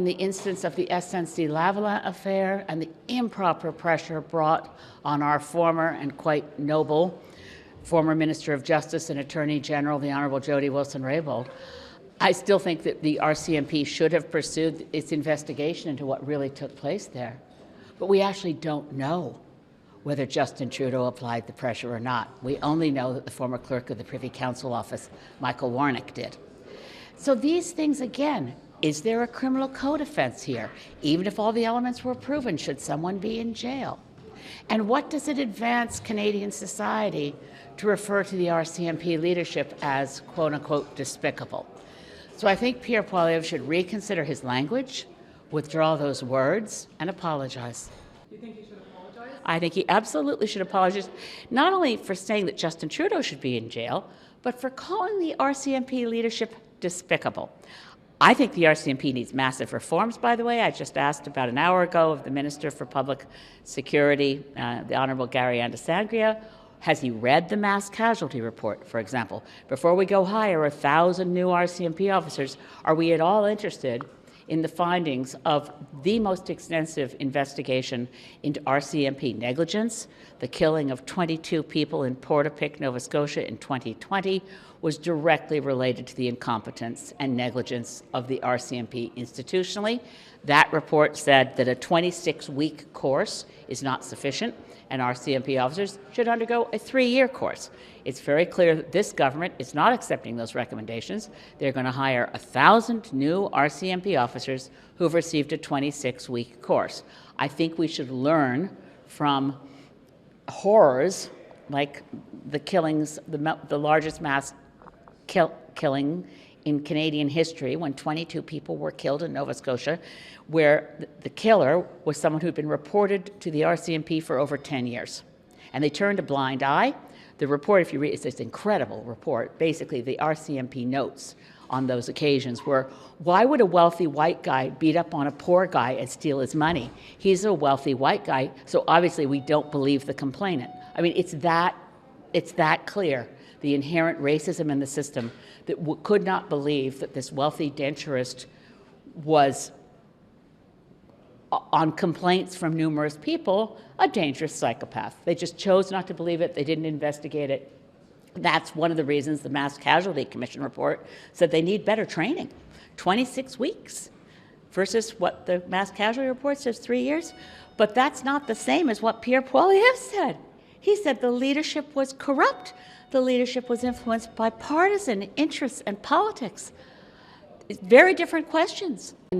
the instance of the SNC-Lavalin affair and the improper pressure brought on our former and quite noble former Minister of Justice and Attorney General, the Honourable Jody Wilson-Raybould, I still think that the RCMP should have pursued its investigation into what really took place there. But we actually don't know whether Justin Trudeau applied the pressure or not. We only know that the former clerk of the Privy Council office, Michael Warnick, did. So these things, again, is there a criminal code offense here? Even if all the elements were proven, should someone be in jail? And what does it advance Canadian society to refer to the RCMP leadership as, quote-unquote, despicable? So I think Pierre Poilievre should reconsider his language, withdraw those words, and apologize. Do you think he should apologize? I think he absolutely should apologize, not only for saying that Justin Trudeau should be in jail, but for calling the RCMP leadership despicable. I think the RCMP needs massive reforms, by the way. I just asked about an hour ago of the Minister for Public Security, the Honourable Gary Andesangria. Has he read the mass casualty report, for example? Before we go hire 1,000 new RCMP officers, are we at all interested in the findings of the most extensive investigation into RCMP negligence? The killing of 22 people in Portapique, Nova Scotia in 2020 was directly related to the incompetence and negligence of the RCMP institutionally. That report said that a 26-week course is not sufficient, and RCMP officers should undergo a 3-year course. It's very clear that this government is not accepting those recommendations. They're going to hire 1,000 new RCMP officers who have received a 26-week course. I think we should learn from horrors like the killings, the largest mass killing in Canadian history, when 22 people were killed in Nova Scotia, where the killer was someone who'd been reported to the RCMP for over 10 years. And they turned a blind eye. The report, if you read, it's this incredible report. Basically, the RCMP notes on those occasions were, why would a wealthy white guy beat up on a poor guy and steal his money? He's a wealthy white guy, so obviously we don't believe the complainant. I mean, it's that clear, the inherent racism in the system, that could not believe that this wealthy denturist was, on complaints from numerous people, a dangerous psychopath. They just chose not to believe it. They didn't investigate it. That's one of the reasons the Mass Casualty Commission report said they need better training. 26 weeks versus what the Mass Casualty report says 3 years. But that's not the same as what Pierre Poilievre said. He said the leadership was corrupt. The leadership was influenced by partisan interests and politics. It's very different questions.